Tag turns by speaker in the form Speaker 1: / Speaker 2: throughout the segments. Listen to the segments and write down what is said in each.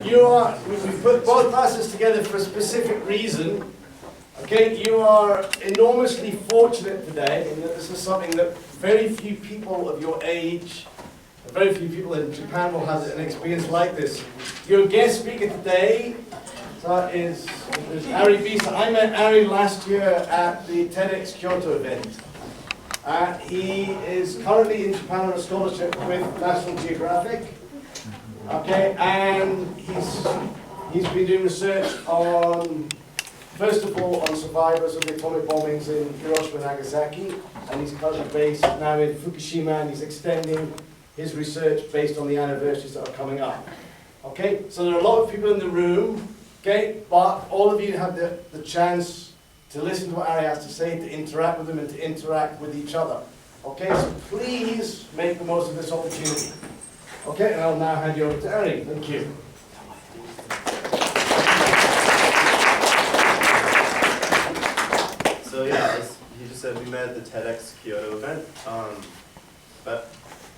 Speaker 1: we put both classes together for a specific reason. Okay, you are enormously fortunate today in that this is something that very few people of your age, very few people in Japan will have an experience like this. Your guest speaker today is Ari Beser. I met Ari last year at the TEDx Kyoto event. He is currently in Japan on a scholarship with National Geographic. Okay, and he's been doing research on, first of all, on survivors of the atomic bombings in Hiroshima and Nagasaki, and he's currently based now in Fukushima, and he's extending his research based on the anniversaries that are coming up. Okay, so there are a lot of people in the room, okay, but all of you have the chance to listen to what Ari has to say, to interact with him, and to interact with each other. Okay, so please make the most of this opportunity. Okay, and I'll now hand you over to Ari. Thank you.
Speaker 2: So yeah, as he just said, we met at the TEDx Kyoto event. But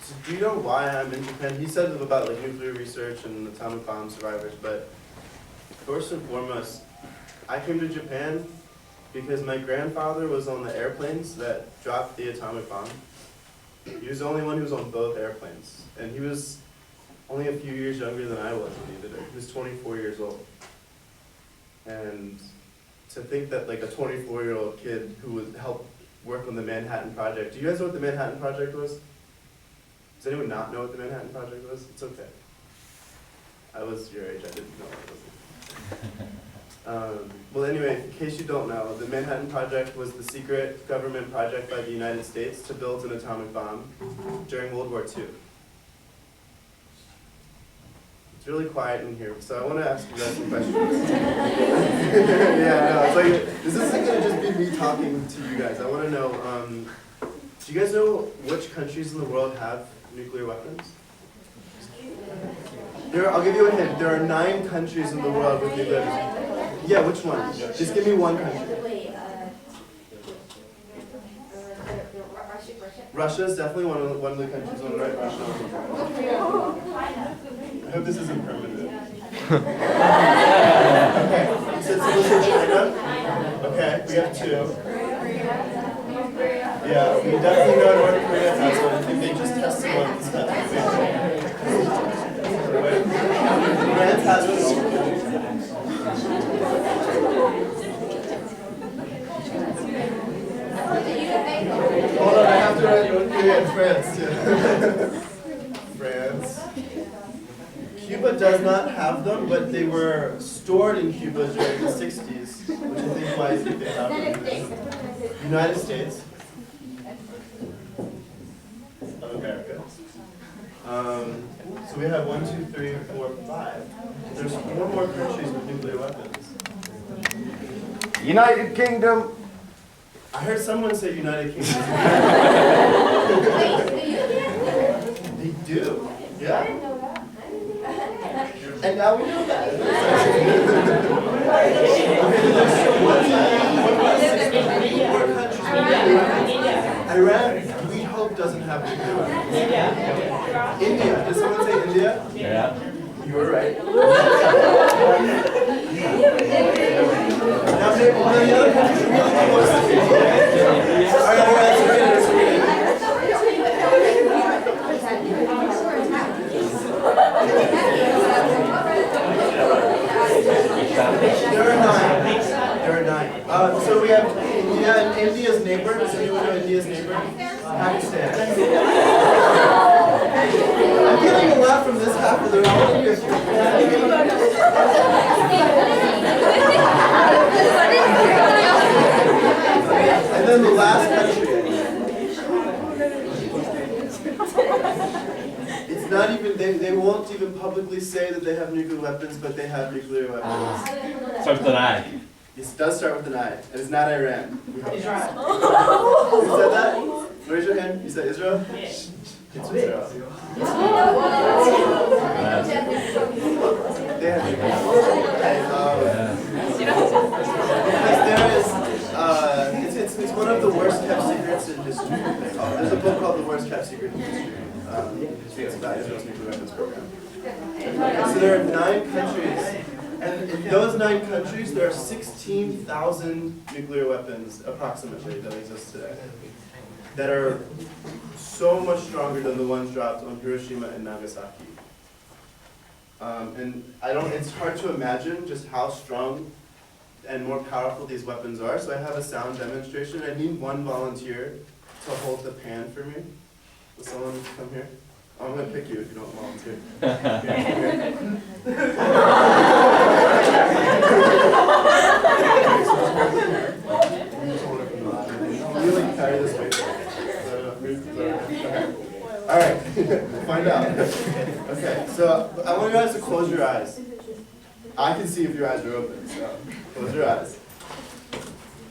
Speaker 2: so do you know why I'm in Japan? He said about like nuclear research and atomic bomb survivors, but first and foremost, I came to Japan because my grandfather was on the airplanes that dropped the atomic bomb. He was the only one who was on both airplanes, and he was only a few years younger than I was when he did it. He was 24 years old. And to think that like a 24-year-old kid who would help work on the Manhattan Project. Do you guys know what the Manhattan Project was? Does anyone not know what the Manhattan Project was? It's okay. I was your age, I didn't know what it was. Well anyway, in case you don't know, the Manhattan Project was the secret government project by the United States to build an atomic bomb during World War II. It's really quiet in here, so I want to ask you guys some questions. Yeah, no, it's like, this isn't going to just be me talking to you guys. I want to know, do you guys know which countries in the world have nuclear weapons? I'll give you a hint. There are 9 countries in the world with nuclear weapons. Yeah, which one? Just give me one country. Russia is definitely one of the countries on the right. Russia. I hope this isn't permanent. Okay, so it's China. Okay, we have 2. Yeah, we definitely know North Korea has one. I think they just tested one this past week. France has one. Hold on, I have to write North Korea and France. Yeah. France. Cuba does not have them, but they were stored in Cuba during the 60s, which I think why they have them. United States of America. So we have 1, 2, 3, 4, 5. There's 4 more countries with nuclear weapons.
Speaker 1: United Kingdom.
Speaker 2: I heard someone say United Kingdom. They do. Yeah. And now we know that. Iran, we hope, doesn't have nuclear weapons. India. Did someone say India?
Speaker 3: Yeah.
Speaker 2: You were right. Now, maybe one of the other countries really close to India. All right, There are 9. So we have India and India's neighbor. Does anyone know India's neighbor? Pakistan. I'm getting a lot from this half of the room. And then the last country. It's not even, they won't even publicly say that they have nuclear weapons, but they have nuclear weapons.
Speaker 3: Starts with an I.
Speaker 2: It does start with an I, and it's not Iran. Israel. Who said that? Raise your hand. You said Israel? It's Israel. They have because it's one of the worst kept secrets in history. There's a book called The Worst Kept Secret in History. It's about Israel's nuclear weapons program. So there are 9 countries, and in those 9 countries, there are 16,000 nuclear weapons, approximately, that exist today, that are so much stronger than the ones dropped on Hiroshima and Nagasaki. And it's hard to imagine just how strong and more powerful these weapons are, so I have a sound demonstration. I need one volunteer to hold the pan for me. Will someone come here? I'm going to pick you if you don't volunteer. Really carry this weight. Okay. All right, we'll find out. Okay, so I want you guys to close your eyes. I can see if your eyes are open, so close your eyes.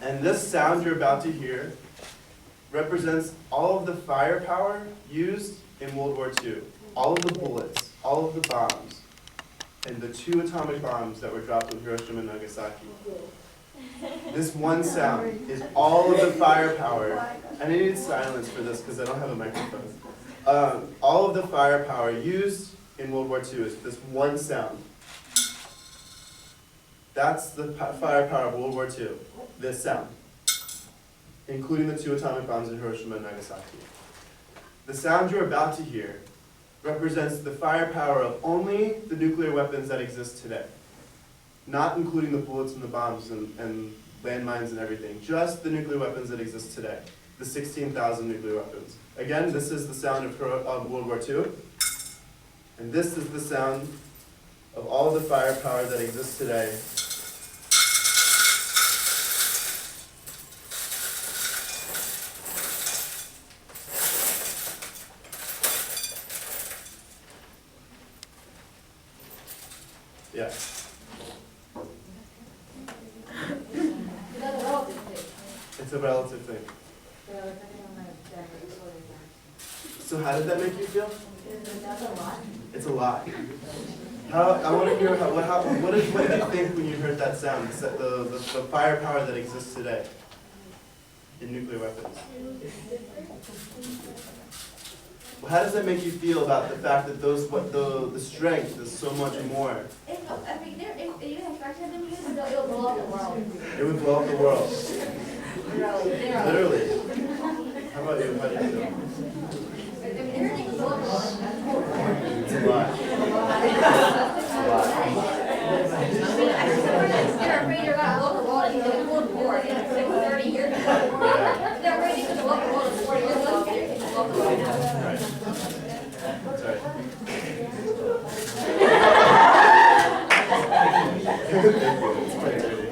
Speaker 2: And this sound you're about to hear represents all of the firepower used in World War II. All of the bullets, all of the bombs, and the 2 atomic bombs that were dropped on Hiroshima and Nagasaki. This one sound is all of the firepower. I need silence for this because I don't have a microphone. All of the firepower used in World War II is this one sound. That's the firepower of World War II, this sound, including the 2 atomic bombs in Hiroshima and Nagasaki. The sound you're about to hear represents the firepower of only the nuclear weapons that exist today, not including the bullets and the bombs and landmines and everything, just the nuclear weapons that exist today, the 16,000 nuclear weapons. Again, this is the sound of World War II, and this is the sound of all the firepower that exists today. Yeah. It's a relative thing. So how did that make you feel? It's a lot. I want to hear what did you think when you heard that sound? The firepower that exists today in nuclear weapons. Well, how does that make you feel about the fact that the strength is so much more?
Speaker 3: I mean, if you instructed them to use it, it would blow up the world.
Speaker 2: It would blow up the world.
Speaker 3: Literally.
Speaker 2: Literally. How about you? How do you feel?
Speaker 3: I mean, everything would blow up the world.
Speaker 2: It's a lot.
Speaker 3: They're afraid you're going to blow up the world and you're going to Cold War. It's like 30 years ago. They're afraid you're going to blow up the world in 40 years ago. Everything will blow up the world now.
Speaker 2: Right. That's right. It's pretty dirty.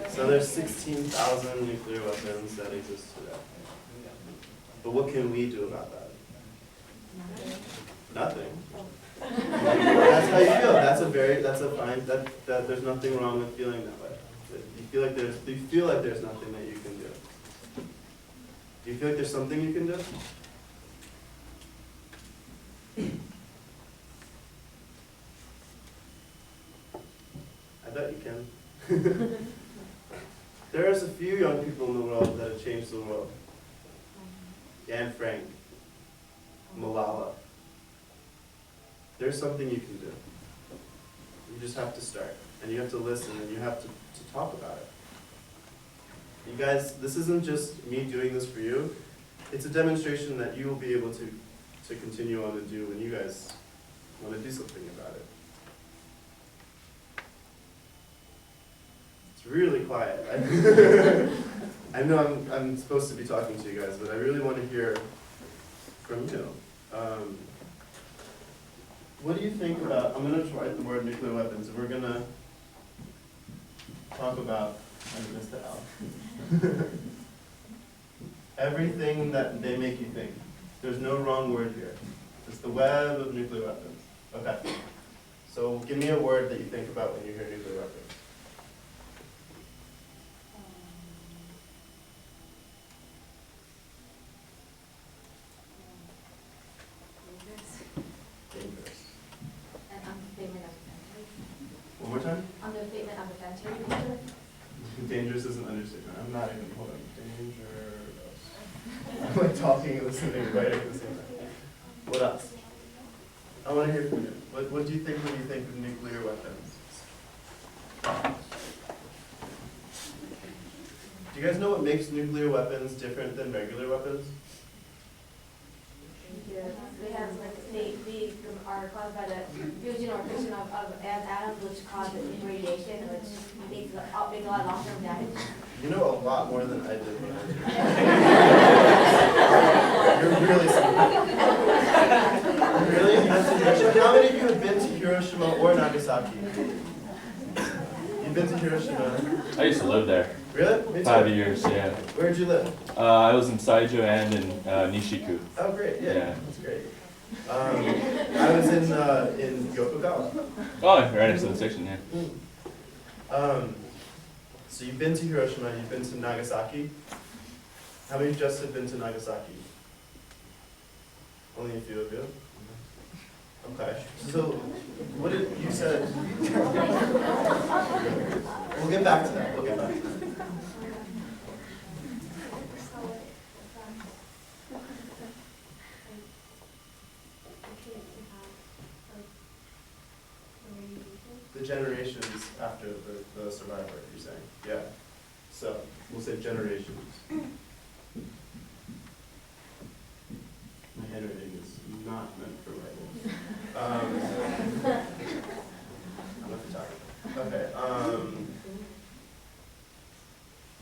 Speaker 2: So there's 16,000 nuclear weapons that exist today. But what can we do about that? Nothing. That's how you feel. That's a fine. That there's nothing wrong with feeling that way. You feel like there's nothing that you can do. Do you feel like there's something you can do? I bet you can. There's a few young people in the world that have changed the world. Anne Frank, Malala. There's something you can do. You just have to start, and you have to listen, and you have to talk about it. You guys, this isn't just me doing this for you. It's a demonstration that you will be able to continue on to do when you guys want to do something about it. It's really quiet. I know I'm supposed to be talking to you guys, but I really want to hear from you. What do you think about, I'm going to write the word nuclear weapons, and we're going to talk about, I missed it out. Everything that they make you think. There's no wrong word here. It's the web of nuclear weapons. Okay. So give me a word that you think about when you hear nuclear weapons. Dangerous.
Speaker 3: And understatement of the century.
Speaker 2: One more time?
Speaker 3: Understatement of the century.
Speaker 2: Dangerous is an understatement. I'm not even, hold on. Dangerous. I'm like talking and listening and writing at the same time. What else? I want to hear from you. What do you think when you think of nuclear weapons? Do you guys know what makes nuclear weapons different than regular weapons?
Speaker 3: They have they are caused by the fusion or fission of atoms, which causes radiation, which makes a lot of long-term damage.
Speaker 2: You know a lot more than I did when I was You're really smart. Really? How many of you have been to Hiroshima or Nagasaki? You've been to Hiroshima?
Speaker 4: I used to live there.
Speaker 2: Really? Me too.
Speaker 4: 5 years, yeah.
Speaker 2: Where'd you live?
Speaker 4: I was in Saijo and in Nishiku.
Speaker 2: Oh, great. Yeah,
Speaker 4: Yeah.
Speaker 2: that's great. I was in Yokogawa.
Speaker 4: Oh, right next to the station, yeah.
Speaker 2: So you've been to Hiroshima, you've been to Nagasaki. How many just have been to Nagasaki? Only a few of you? Okay. So, what did you said? We'll get back to that. We'll get back to that. The generations after the survivor, you're saying? Yeah. So, we'll say generations. My handwriting is not meant for writing. I'm a photographer. Okay.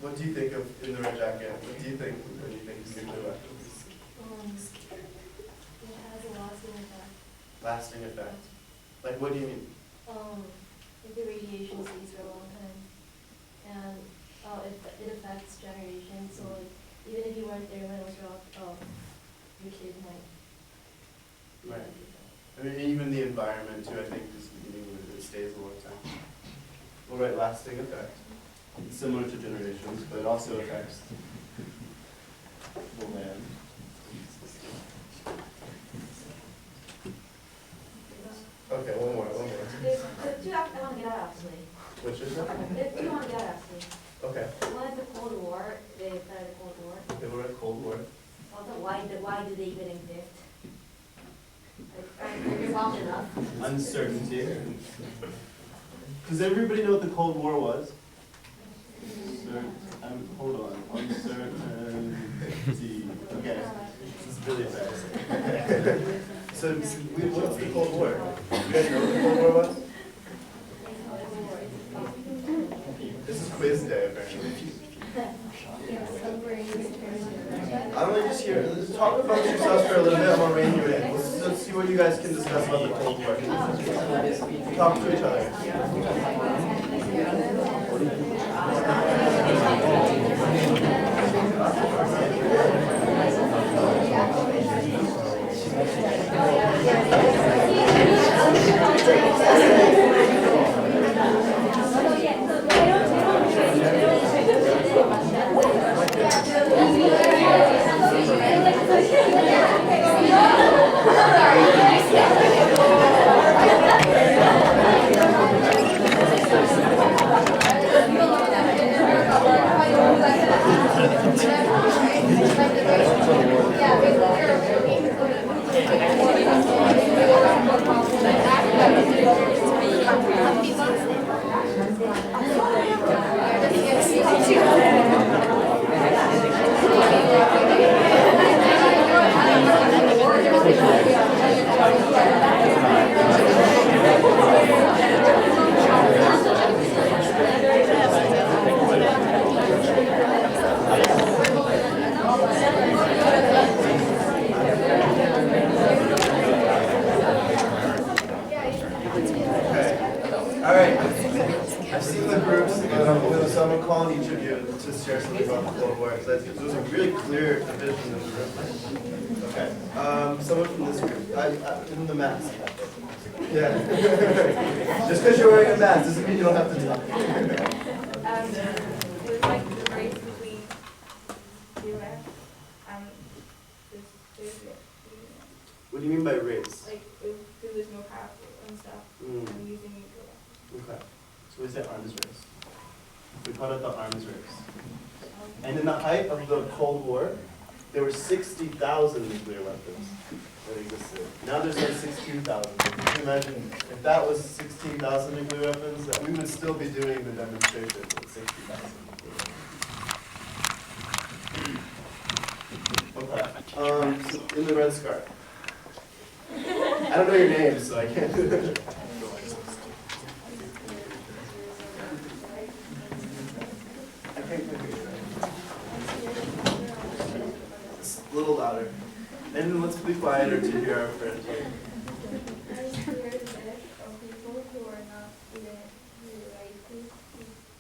Speaker 2: What do you think of in the red jacket? What do you think when you think of nuclear weapons?
Speaker 5: It has a lasting effect.
Speaker 2: Lasting effect. Like, what do you mean?
Speaker 5: If the radiation stays for a long time, and it affects generations. So like, even if you weren't there when it was dropped, your kid might.
Speaker 2: Right. I mean, even the environment too, I think, is it stays a long time. Well, right, lasting effect. It's similar to generations, but it also affects the land. Okay, one more.
Speaker 3: There's two I want to get out actually.
Speaker 2: Which is that?
Speaker 3: There's two I want to get out actually.
Speaker 2: Okay.
Speaker 3: One is the Cold War. They started the Cold War.
Speaker 2: Okay, we're at Cold War.
Speaker 3: Also, why do they even exist? Like, you're involved enough.
Speaker 2: Uncertainty. Does everybody know what the Cold War was? Hold on. Uncertainty. Okay. This is really embarrassing. So, what's the Cold War? You guys know what the Cold War was? This is quiz day, apparently. I want to just hear, let's talk amongst yourselves for a little bit. I'm going to rein you in. Let's see what you guys can discuss about the Cold War. Talk to each other. Just because you're wearing a mask doesn't mean you don't have to talk.
Speaker 6: It was like the race between the US and this.
Speaker 2: What do you mean by race?
Speaker 6: Like, if there's no power and stuff, I'm using nuclear.
Speaker 2: Okay. So what is that arms race? We called it the arms race. And in the height of the Cold War, there were 60,000 nuclear weapons that existed. Now there's like 16,000. Can you imagine if that was 16,000 nuclear weapons, that we would still be doing the demonstration with 60,000. Okay. So in the red scarf. I don't know your name, so I can't. I can't hear you. It's a little louder. And let's be quieter to hear our friend.
Speaker 5: I was scared of people who are not even related to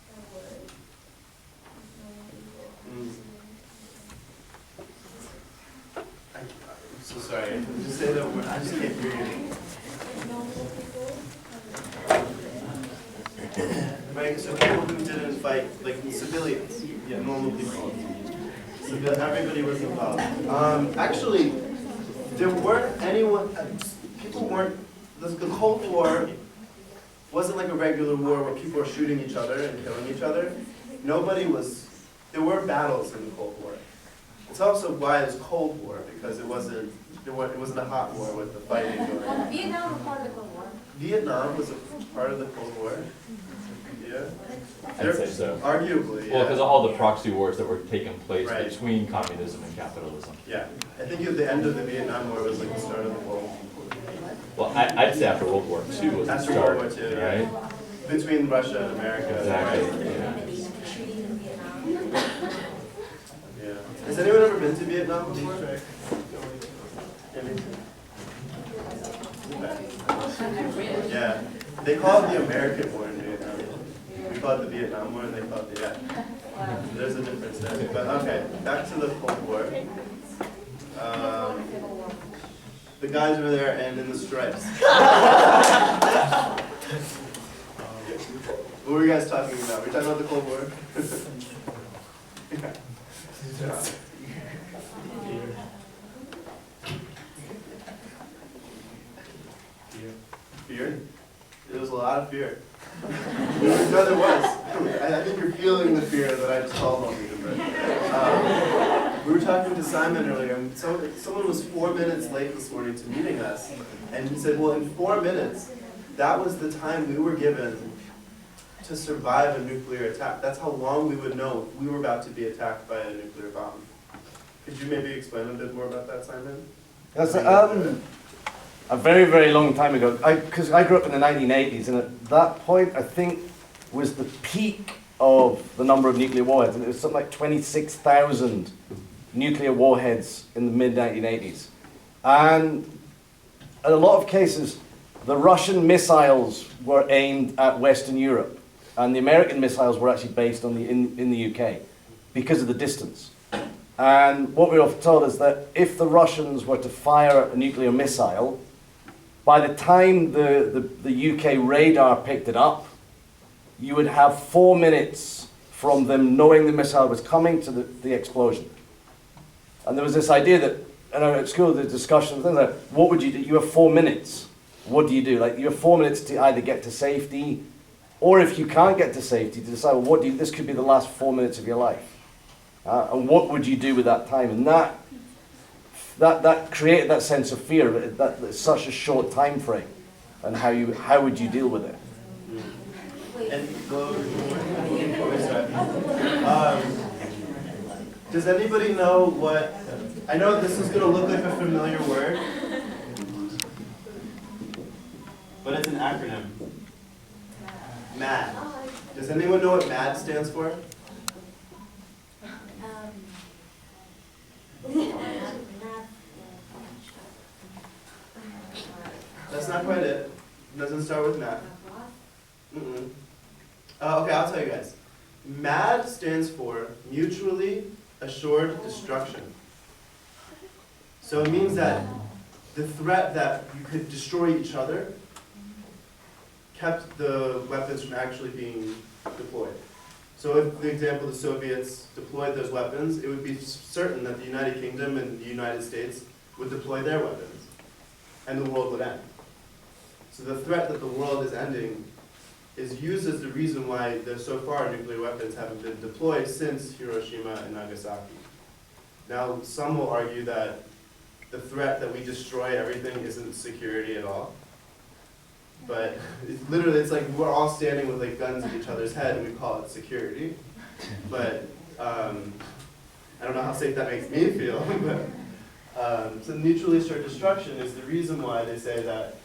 Speaker 5: the word.
Speaker 2: I'm so sorry. Just say that word. I just can't hear you.
Speaker 5: Normal people.
Speaker 2: Right, so people who didn't fight, like civilians, normal people. So that everybody was involved. Actually, there weren't anyone, people weren't, the Cold War wasn't like a regular war where people were shooting each other and killing each other. There were battles in the Cold War. It's also why it's Cold War, because it wasn't a hot war with the fighting going on.
Speaker 3: Vietnam was part of the Cold War.
Speaker 2: Vietnam was a part of the Cold War. Yeah.
Speaker 4: I'd say so.
Speaker 2: Arguably,
Speaker 4: Well, because of all the proxy wars that were taking place
Speaker 2: Right.
Speaker 4: between communism and capitalism.
Speaker 2: Yeah. I think at the end of the Vietnam War was like the start of the World War.
Speaker 4: Well, I'd say after World War II was the
Speaker 2: After
Speaker 4: start,
Speaker 2: World War II, yeah.
Speaker 4: right?
Speaker 2: Between Russia and America.
Speaker 4: Exactly.
Speaker 2: Right?
Speaker 4: Yeah.
Speaker 3: Shooting in Vietnam.
Speaker 2: Yeah. Has anyone ever been to Vietnam before? Yeah, me too. Okay. Yeah. They call it the American War in Vietnam. We call it the Vietnam War, and they call it the, yeah. There's a difference there. But okay, back to the Cold War. The guys over there and in the stripes. What were you guys talking about? Were you talking about the Cold War? Yeah. Fear? There was a lot of fear. No, there was. I think you're feeling the fear that I just called on you. But, we were talking to Simon earlier, and someone was 4 minutes late this morning to meeting us, and he said, well, in 4 minutes, that was the time we were given to survive a nuclear attack. That's how long we would know we were about to be attacked by a nuclear bomb. Could you maybe explain a bit more about that, Simon?
Speaker 1: Yes, a very, very long time ago, because I grew up in the 1980s, and at that point, I think, was the peak of the number of nuclear warheads, and it was something like 26,000 nuclear warheads in the mid-1980s. And in a lot of cases, the Russian missiles were aimed at Western Europe, and the American missiles were actually based on in the UK, because of the distance. And what we're often told is that if the Russians were to fire a nuclear missile, by the time the UK radar picked it up, you would have 4 minutes from them knowing the missile was coming to the explosion. And there was this idea that, at school, the discussion, things like, what would you do? You have 4 minutes. What do you do? Like, you have 4 minutes to either get to safety, or if you can't get to safety, to decide, well, what do you, this could be the last 4 minutes of your life. And what would you do with that time? And that created that sense of fear, that it's such a short time frame, and how would you deal with it?
Speaker 2: And does anybody know what? I know this is going to look like a familiar word, but it's an acronym. MAD. Does anyone know what MAD stands for? That's not quite it. It doesn't start with MAD. Mm-mm. Okay, I'll tell you guys. MAD stands for Mutually Assured Destruction. So it means that the threat that you could destroy each other kept the weapons from actually being deployed. So if, for example, the Soviets deployed those weapons, it would be certain that the United Kingdom and the United States would deploy their weapons, and the world would end. So the threat that the world is ending is used as the reason why so far nuclear weapons haven't been deployed since Hiroshima and Nagasaki. Now, some will argue that the threat that we destroy everything isn't security at all. But it's like we're all standing with like guns at each other's head and we call it security. But I don't know how safe that makes me feel. But, so mutually assured destruction is the reason why they say that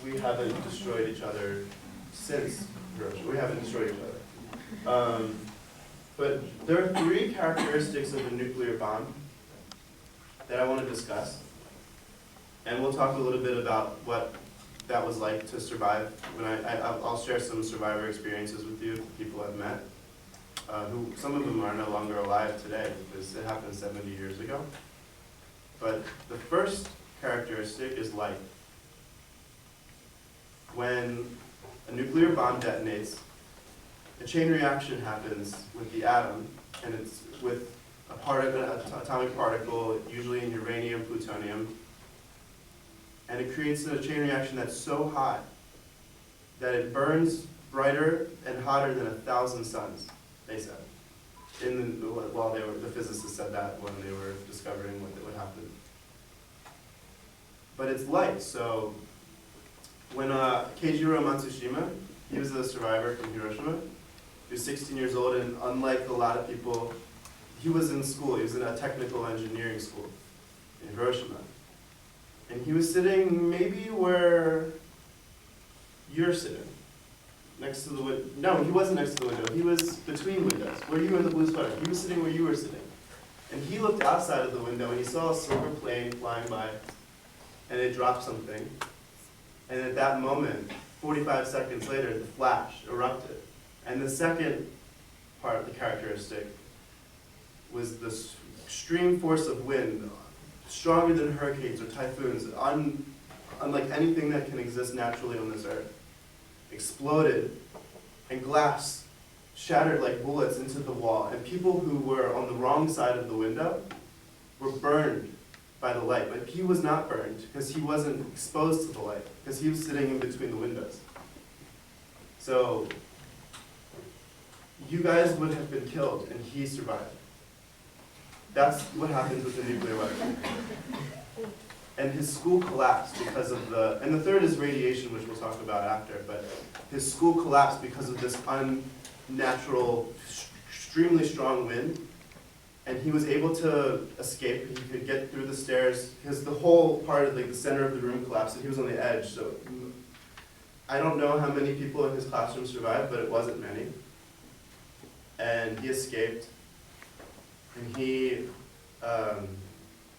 Speaker 2: we haven't destroyed each other since Hiroshima. We haven't destroyed each other. But there are 3 characteristics of a nuclear bomb that I want to discuss. And we'll talk a little bit about what that was like to survive. When I'll share some survivor experiences with you, people I've met, who some of them are no longer alive today because it happened 70 years ago. But the first characteristic is light. When a nuclear bomb detonates, a chain reaction happens with the atom, and it's with an atomic particle, usually in uranium, plutonium, and it creates a chain reaction that's so hot that it burns brighter and hotter than 1,000 suns, they said. The physicists said that when they were discovering what would happen. But it's light, so when Keijiro Matsushima, he was a survivor from Hiroshima. He was 16 years old, and unlike a lot of people, he was in school. He was in a technical engineering school in Hiroshima. And he was sitting maybe where you're sitting, next to the window. No, he wasn't next to the window. He was between windows, where you were in the blue sweater. He was sitting where you were sitting. And he looked outside of the window, and he saw a silver plane flying by, and it dropped something. And at that moment, 45 seconds later, the flash erupted. And the second part of the characteristic was the extreme force of wind, stronger than hurricanes or typhoons, unlike anything that can exist naturally on this earth, exploded, and glass shattered like bullets into the wall. And people who were on the wrong side of the window were burned by the light. But he was not burned because he wasn't exposed to the light, because he was sitting in between the windows. So you guys would have been killed, and he survived. That's what happens with a nuclear weapon. And his school collapsed because of and the third is radiation, which we'll talk about after, but his school collapsed because of this unnatural, extremely strong wind, and he was able to escape. He could get through the stairs, because the whole part of the center of the room collapsed, and he was on the edge, so I don't know how many people in his classroom survived, but it wasn't many. And he escaped, and he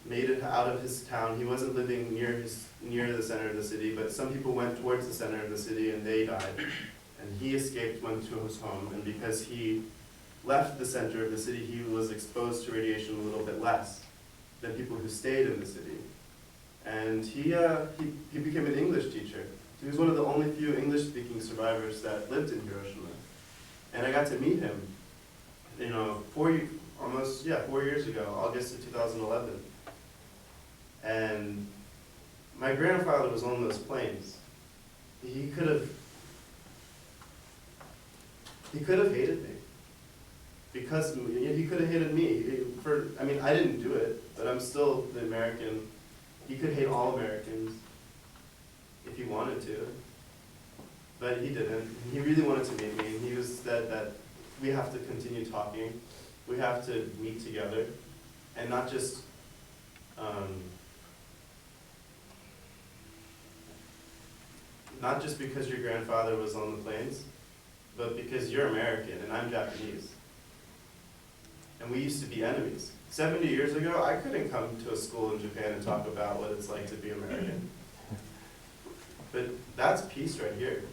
Speaker 2: made it out of his town. He wasn't living near the center of the city, but some people went towards the center of the city and they died. And he escaped, went to his home, and because he left the center of the city, he was exposed to radiation a little bit less than people who stayed in the city. And he became an English teacher. He was one of the only few English-speaking survivors that lived in Hiroshima. And I got to meet him, 4 years ago, August of 2011. And my grandfather was on those planes. He could have hated me. Because he could have hated me. I didn't do it, but I'm still the American. He could hate all Americans if he wanted to. But he didn't. He really wanted to meet me. He said that we have to continue talking. We have to meet together. And not just because your grandfather was on the planes, but because you're American and I'm Japanese. And we used to be enemies. 70 years ago, I couldn't come to a school in Japan and talk about what it's like to be American. But that's peace right here.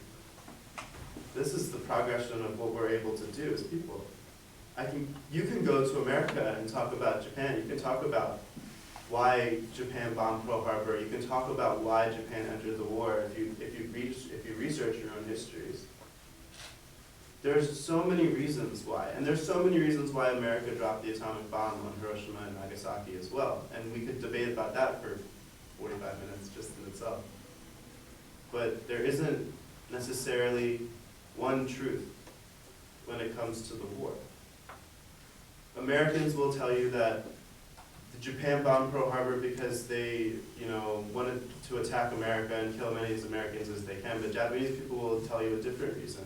Speaker 2: This is the progression of what we're able to do as people. You can go to America and talk about Japan. You can talk about why Japan bombed Pearl Harbor. You can talk about why Japan entered the war if you research your own histories. There's so many reasons why. And there's so many reasons why America dropped the atomic bomb on Hiroshima and Nagasaki as well. And we could debate about that for 45 minutes just in itself. But there isn't necessarily one truth when it comes to the war. Americans will tell you that Japan bombed Pearl Harbor because they, wanted to attack America and kill many as Americans as they can. But Japanese people will tell you a different reason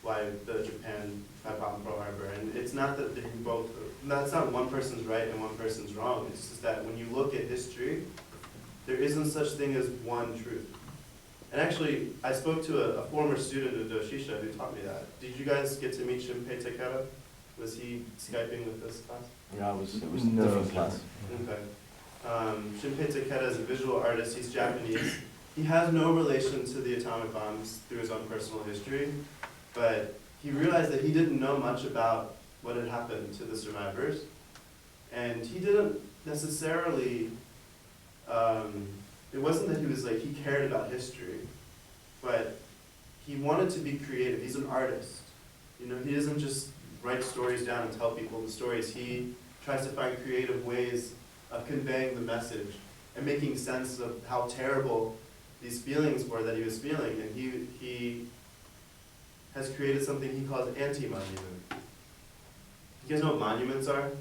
Speaker 2: why the Japan had bombed Pearl Harbor. And it's not that they both, that's not one person's right and one person's wrong. It's just that when you look at history, there isn't such thing as one truth. And actually, I spoke to a former student of Doshisha who taught me that. Did you guys get to meet Shinpei Takeda? Was he Skyping with this class?
Speaker 1: Yeah, it was a
Speaker 7: No,
Speaker 1: different class.
Speaker 2: Okay. Shinpei Takeda is a visual artist. He's Japanese. He has no relation to the atomic bombs through his own personal history, but he realized that he didn't know much about what had happened to the survivors, and he didn't necessarily, it wasn't that he was like, he cared about history, but he wanted to be creative. He's an artist. He doesn't just write stories down and tell people the stories. He tries to find creative ways of conveying the message and making sense of how terrible these feelings were that he was feeling. And he has created something he calls anti-monument. You guys know what monuments are? It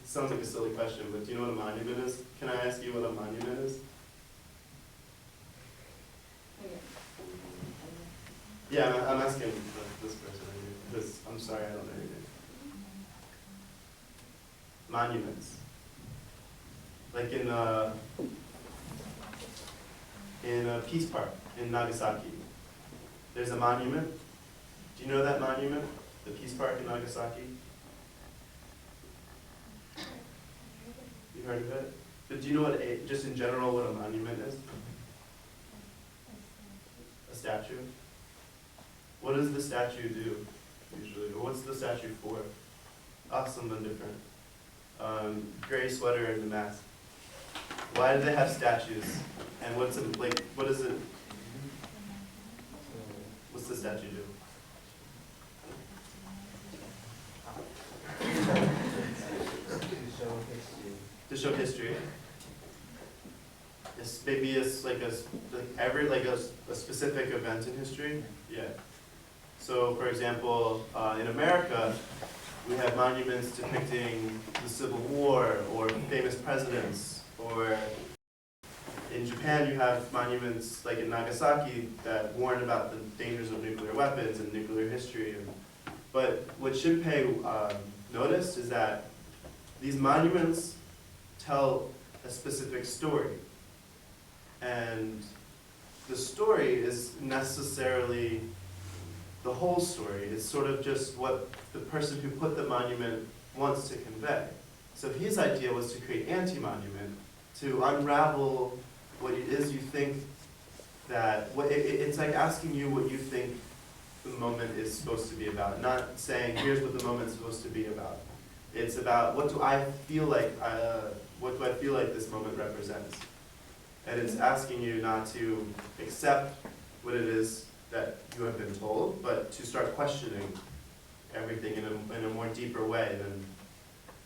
Speaker 2: sounds like a silly question, but do you know what a monument is? Can I ask you what a monument is? Yeah, I'm asking this person right here, because I'm sorry, I don't know your name. Monuments. Like in Peace Park in Nagasaki, there's a monument. Do you know that monument? The Peace Park in Nagasaki? You heard of it? But do you know what, just in general, what a monument is? A statue? What does the statue do, usually? Or what's the statue for? Something different. Gray sweater and the mask. Why do they have statues? And what's it, like, what is it? What's the statue do? To show history. It's maybe it's like a specific event in history. Yeah. So, for example, in America, we have monuments depicting the Civil War or famous presidents. Or in Japan, you have monuments like in Nagasaki that warn about the dangers of nuclear weapons and nuclear history. But what Shinpei noticed is that these monuments tell a specific story. And the story is necessarily the whole story. It's sort of just what the person who put the monument wants to convey. So his idea was to create anti-monument, to unravel what it is you think that, it's like asking you what you think the moment is supposed to be about, not saying, here's what the moment's supposed to be about. It's about, what do I feel like this moment represents? And it's asking you not to accept what it is that you have been told, but to start questioning everything in a more deeper way. Than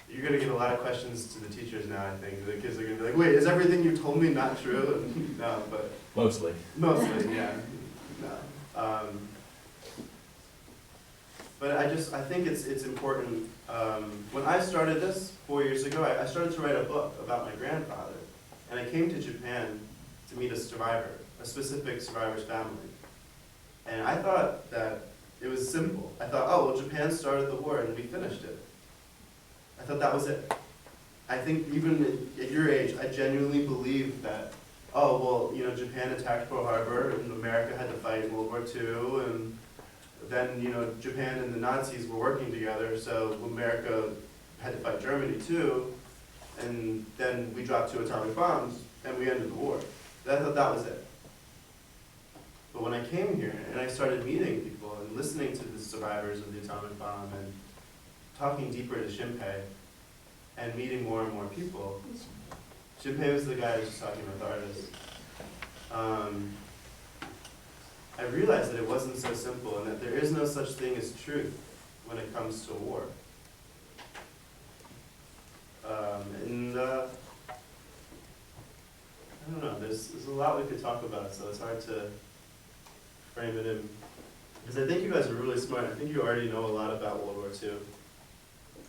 Speaker 2: you're going to get a lot of questions to the teachers now, I think. The kids are going to be like, wait, is everything you told me not true? And, no, but...
Speaker 4: Mostly.
Speaker 2: Mostly, yeah. No. But I think it's important. When I started this 4 years ago, I started to write a book about my grandfather. And I came to Japan to meet a survivor, a specific survivor's family. And I thought that it was simple. I thought, oh, well, Japan started the war and we finished it. I thought that was it. I think even at your age, I genuinely believed that, oh, well, Japan attacked Pearl Harbor and America had to fight in World War II, and then, Japan and the Nazis were working together, so America had to fight Germany too, and then we dropped 2 atomic bombs and we ended the war. I thought that was it. But when I came here and I started meeting people and listening to the survivors of the atomic bomb and talking deeper to Shinpei and meeting more and more people, Shinpei was the guy I was just talking about, the artist. I realized that it wasn't so simple and that there is no such thing as truth when it comes to war. I don't know, there's a lot we could talk about, so it's hard to frame it in Because I think you guys are really smart. I think you already know a lot about World War II.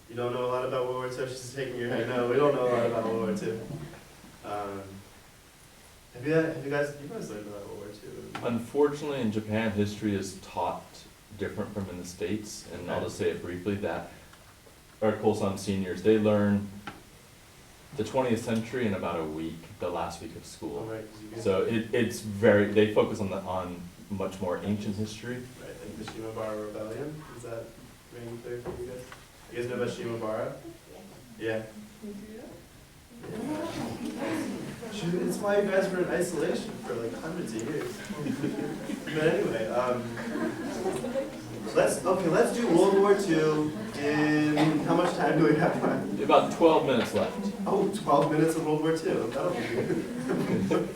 Speaker 2: You don't know a lot about World War II? She's taking your head. No, we don't know a lot about World War II. Have you guys learned about World War II?
Speaker 4: Unfortunately, in Japan, history is taught different from in the States, and I'll just say it briefly that our Kosan seniors, they learn the 20th century in about a week, the last week of
Speaker 2: Oh,
Speaker 4: school.
Speaker 2: right, 'cause you guys,
Speaker 4: So it's very, they focus on much more ancient history.
Speaker 2: right, like the Shimabara Rebellion. Is that ringing clear for you guys? You guys know about Shimabara? Yeah. It's why you guys were in isolation for like hundreds of years. But anyway, let's do World War II in, how much time do we have left?
Speaker 4: About 12 minutes left.
Speaker 2: Oh, 12 minutes of World War II. That'll be good.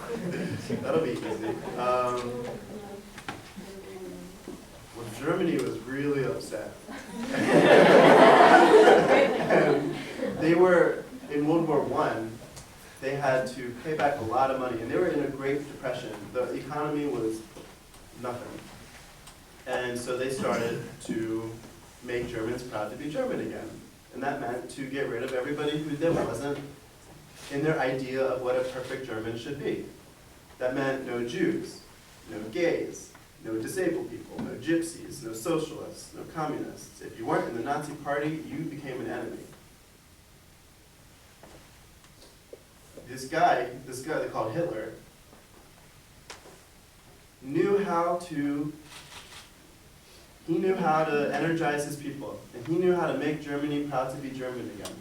Speaker 2: That'll be easy. Well, Germany was really upset. And they were, in World War I, they had to pay back a lot of money, and they were in a Great Depression. The economy was nothing. And so they started to make Germans proud to be German again. And that meant to get rid of everybody who there wasn't in their idea of what a perfect German should be. That meant no Jews, no gays, no disabled people, no gypsies, no socialists, no communists. If you weren't in the Nazi party, you became an enemy. This guy they called Hitler, knew how to energize his people, and he knew how to make Germany proud to be German again.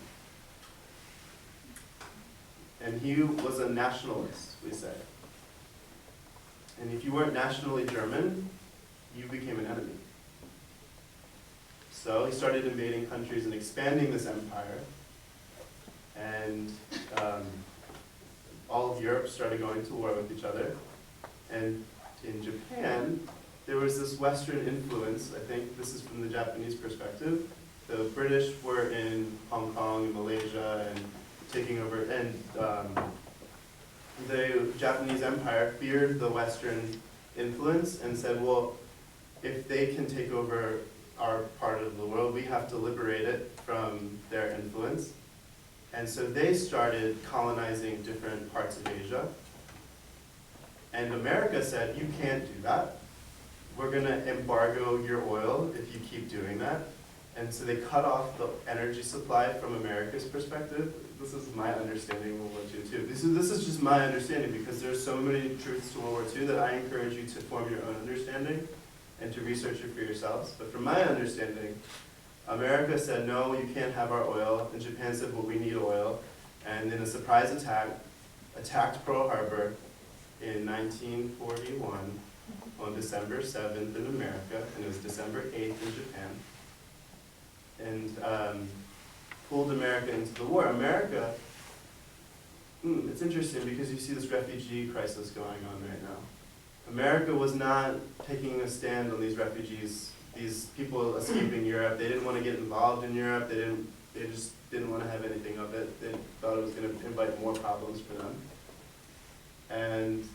Speaker 2: And he was a nationalist, we say. And if you weren't nationally German, you became an enemy. So he started invading countries and expanding this empire. And all of Europe started going to war with each other. And in Japan, there was this Western influence. I think this is from the Japanese perspective. The British were in Hong Kong and Malaysia and taking over, and the Japanese Empire feared the Western influence and said, well, if they can take over our part of the world, we have to liberate it from their influence. And so they started colonizing different parts of Asia. And America said, you can't do that. We're going to embargo your oil if you keep doing that. And so they cut off the energy supply from America's perspective. This is my understanding of World War II too. This is just my understanding because there's so many truths to World War II that I encourage you to form your own understanding and to research it for yourselves. But from my understanding, America said, no, you can't have our oil. And Japan said, well, we need oil. And in a surprise attack, attacked Pearl Harbor in 1941 on December 7th in America, and it was December 8th in Japan, and pulled America into the war. America, it's interesting because you see this refugee crisis going on right now. America was not taking a stand on these refugees, these people escaping Europe. They didn't want to get involved in Europe. They just didn't want to have anything of it. They thought it was going to invite more problems for them. And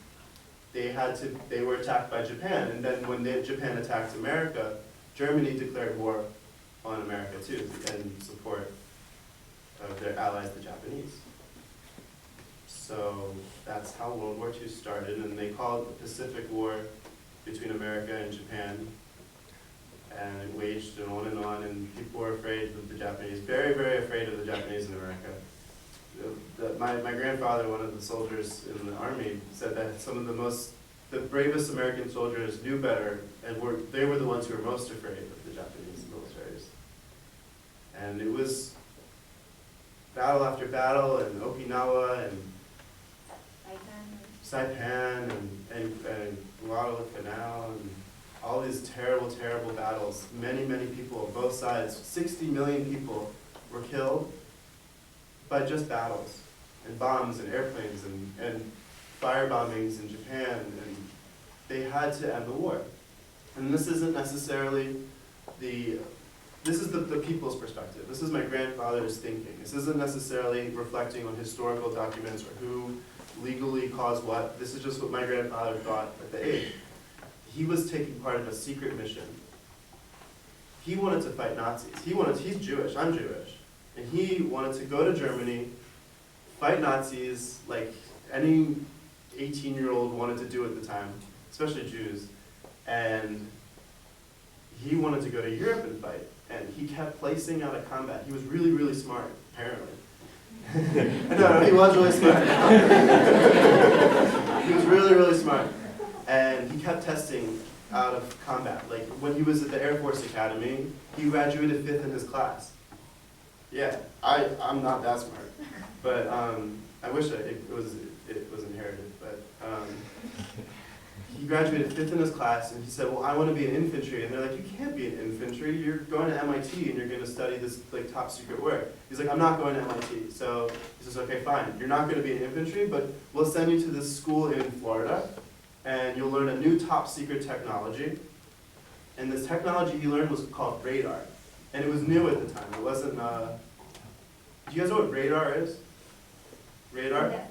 Speaker 2: they were attacked by Japan. And then when Japan attacked America, Germany declared war on America too, in support of their allies, the Japanese. So that's how World War II started, and they called it the Pacific War between America and Japan. And it waged on, and people were afraid of the Japanese, very, very afraid of the Japanese in America. My grandfather, one of the soldiers in the army, said that some of the bravest American soldiers knew better, and they were the ones who were most afraid of the Japanese militaries. And it was battle after battle, and Okinawa, and Saipan, and Guadalcanal, and all these terrible, terrible battles. Many, many people on both sides, 60 million people were killed by just battles, and bombs, and airplanes, and fire bombings in Japan, and they had to end the war. And this isn't necessarily this is the people's perspective. This is my grandfather's thinking. This isn't necessarily reflecting on historical documents or who legally caused what. This is just what my grandfather thought at the age. he was taking part in a secret mission. He wanted to fight Nazis. He's Jewish, I'm Jewish. And he wanted to go to Germany, fight Nazis like any 18-year-old wanted to do at the time, especially Jews. And he wanted to go to Europe and fight. And he kept placing out of combat. He was really, really smart, apparently. No, he was really smart. He was really, really smart. And he kept testing out of combat. Like when he was at the Air Force Academy, he graduated 5th in his class. Yeah, I'm not that smart, but I wish it was inherited. But he graduated 5th in his class, and he said, "Well, I want to be an infantry." And they're like, "You can't be an infantry. You're going to MIT, and you're going to study this like top secret work." He's like, "I'm not going to MIT." So he says, "Okay, fine. You're not going to be an infantry, but we'll send you to this school in Florida, and you'll learn a new top secret technology." And this technology he learned was called radar, and it was new at the time. It wasn't. Do you guys know what radar is? Radar?
Speaker 3: That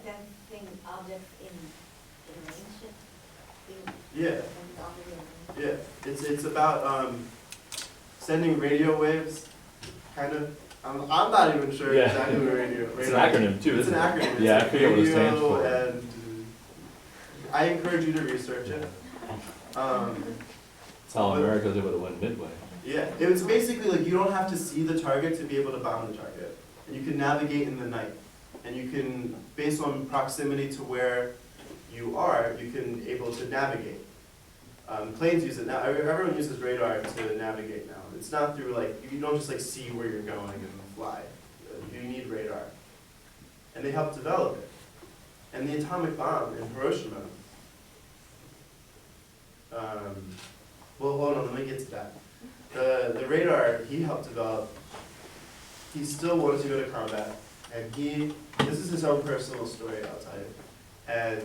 Speaker 3: thing, object in range.
Speaker 2: Yeah. Yeah. It's about sending radio waves, kind of. I'm not even sure
Speaker 4: Yeah.
Speaker 2: exactly what radar.
Speaker 4: It's an acronym too,
Speaker 2: It's
Speaker 4: isn't
Speaker 2: an
Speaker 4: it?
Speaker 2: acronym.
Speaker 4: Yeah,
Speaker 2: It's
Speaker 4: I forget what it stands
Speaker 2: radio
Speaker 4: for.
Speaker 2: And I encourage you to research it.
Speaker 4: That's how America's able to win Midway.
Speaker 2: Yeah, it's basically like you don't have to see the target to be able to bomb the target. And you can navigate in the night. And you can, based on proximity to where you are, you can able to navigate. Planes use it now. Everyone uses radar to navigate now. It's not through like, you don't just like see where you're going and fly. You need radar. And they helped develop it. And the atomic bomb in Hiroshima, well, hold on, let me get to that. The radar he helped develop, he still wanted to go to combat, and this is his own personal story, I'll tell you. And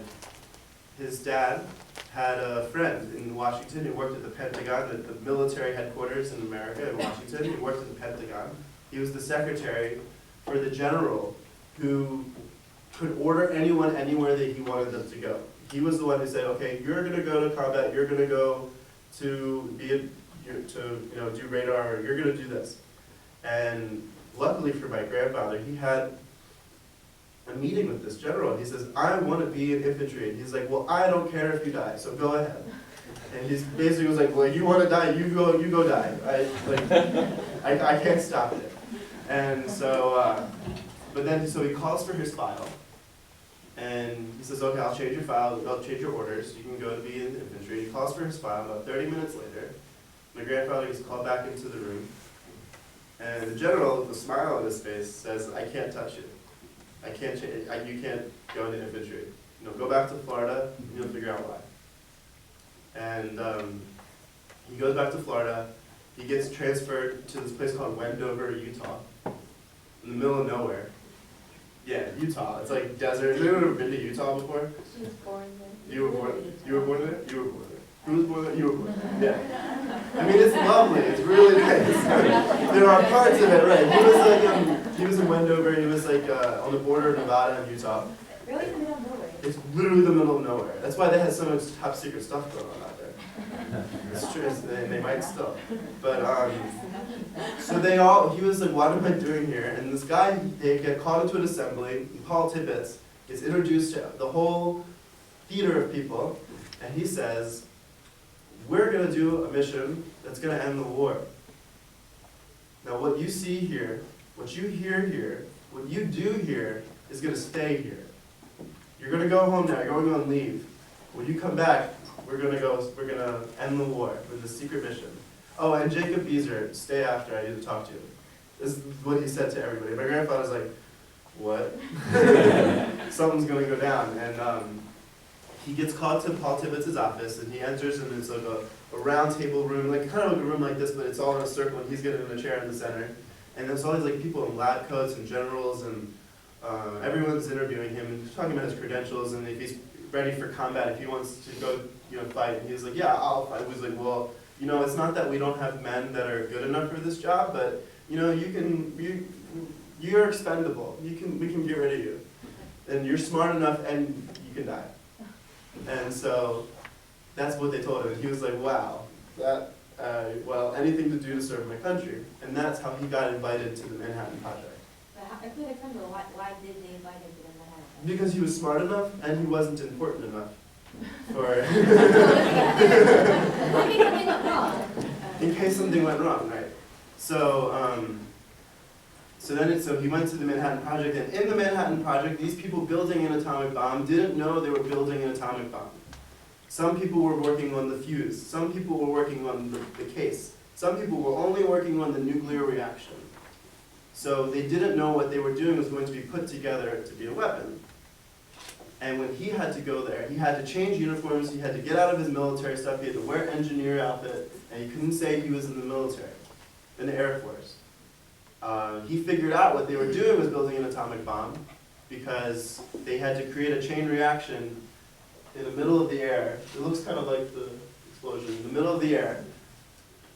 Speaker 2: his dad had a friend in Washington who worked at the Pentagon, at the military headquarters in America in Washington. He worked at the Pentagon. He was the secretary for the general who could order anyone anywhere that he wanted them to go. He was the one who said, "Okay, you're going to go to combat. You're going to go to do radar. Or you're going to do this." And luckily for my grandfather, he had a meeting with this general. He says, "I want to be in infantry." And he's like, "Well, I don't care if you die, so go ahead." And he's basically was like, "Well, you want to die, you go die. I can't stop it." And so, but then so he calls for his file. And he says, "Okay, I'll change your file, I'll change your orders, you can go to be in infantry." He calls for his file. About 30 minutes later, my grandfather gets called back into the room. And the general, with a smile on his face, says, "I can't touch you. I can't change, you can't go into infantry. Go back to Florida, and you'll figure out why." And he goes back to Florida. He gets transferred to this place called Wendover, Utah, in the middle of nowhere. Yeah, Utah. It's like desert. Have you ever been to Utah before?
Speaker 3: She was born there.
Speaker 2: You were born. You were born there. You were born there. Who was born there? You were born there. Yeah. I mean, it's lovely. It's really nice. There are parts of it, right? He was in Wendover. He was like on the border of Nevada and Utah.
Speaker 3: Really in the middle of nowhere.
Speaker 2: It's literally the middle of nowhere. That's why they had so much top secret stuff going on out there. It's true. They might still. But so he was like, "What am I doing here?" And this guy, they get called into an assembly. And Paul Tibbets is introduced to the whole theater of people, and he says, "We're going to do a mission that's going to end the war." Now, what you see here, what you hear here, what you do here is going to stay here. You're going to go home now. You're going on leave. When you come back, we're going to end the war with a secret mission. Oh, and Jacob Beser, stay after. I need to talk to you. This is what he said to everybody. My grandfather's like, "What?" Something's going to go down. And he gets called to Paul Tibbets' office, and he enters, and it's like a round table room, like kind of like a room like this, but it's all in a circle, and he's getting in a chair in the center. And there's all these like people in lab coats and generals, and everyone's interviewing him and talking about his credentials, and if he's ready for combat, if he wants to go, fight. And he's like, "Yeah, I'll fight." He was like, "Well, it's not that we don't have men that are good enough for this job, but you're expendable. We can get rid of you, and you're smart enough, and you can die." And so That's what they told him. And he was like, wow, that, well, anything to do to serve my country. And that's how he got invited to the Manhattan Project.
Speaker 3: But how, I couldn't explain, but why did they invite him to the Manhattan?
Speaker 2: Because he was smart enough and he wasn't important enough for in case something went wrong, right? So, so he went to the Manhattan Project, and in the Manhattan Project, these people building an atomic bomb didn't know they were building an atomic bomb. Some people were working on the fuse. Some people were working on the case. Some people were only working on the nuclear reaction. So they didn't know what they were doing was going to be put together to be a weapon. And when he had to go there, he had to change uniforms, he had to get out of his military stuff, he had to wear engineer outfit, and he couldn't say he was in the military, in the Air Force. He figured out what they were doing was building an atomic bomb because they had to create a chain reaction in the middle of the air. It looks kind of like the explosion in the middle of the air.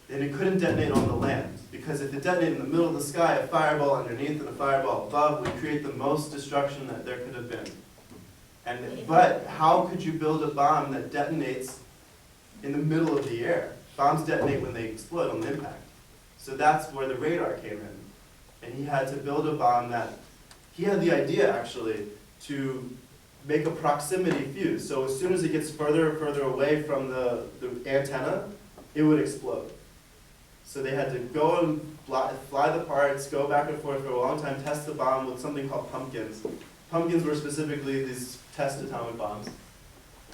Speaker 2: And it couldn't detonate on the land because if it detonated in the middle of the sky, a fireball underneath and a fireball above would create the most destruction that there could have been. But how could you build a bomb that detonates in the middle of the air? Bombs detonate when they explode on impact. So that's where the radar came in. And he had to build a bomb that, he had the idea actually to make a proximity fuse. So as soon as it gets further and further away from the antenna, it would explode. So they had to go and fly the parts, go back and forth for a long time, test the bomb with something called pumpkins. Pumpkins were specifically these test atomic bombs.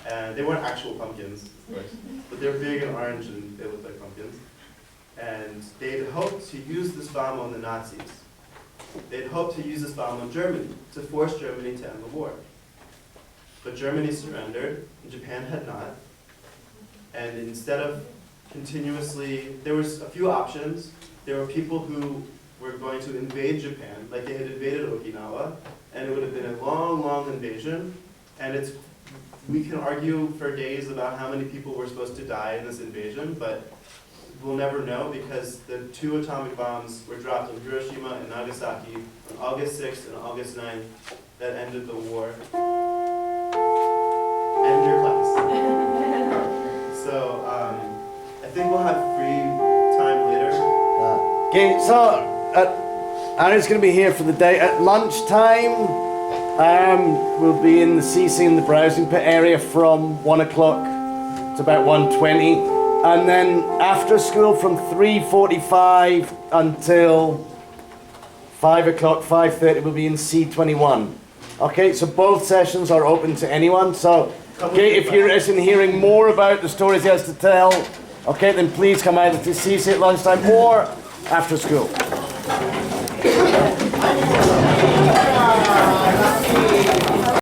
Speaker 2: And they weren't actual pumpkins, of course, but they're big and orange and they look like pumpkins. And they'd hoped to use this bomb on the Nazis. They'd hoped to use this bomb on Germany, to force Germany to end the war. But Germany surrendered, and Japan had not. And instead of continuously, there was a few options. There were people who were going to invade Japan, like they had invaded Okinawa, and it would have been a long, long invasion. And we can argue for days about how many people were supposed to die in this invasion, but we'll never know because the 2 atomic bombs were dropped on Hiroshima and Nagasaki on August 6th and August 9th that ended the war. End your class. So I think we'll have free time later.
Speaker 1: Okay, so Ari's going to be here for the day. At lunchtime, we'll be in the CC in the browsing pit area from 1 o'clock to about 1:20. And then after school from 3:45 until 5 o'clock, 5:30, we'll be in C21. Okay, so both sessions are open to anyone. So, okay, if you're interested in hearing more about the stories he has to tell, okay, then please come either to CC at lunchtime or after school.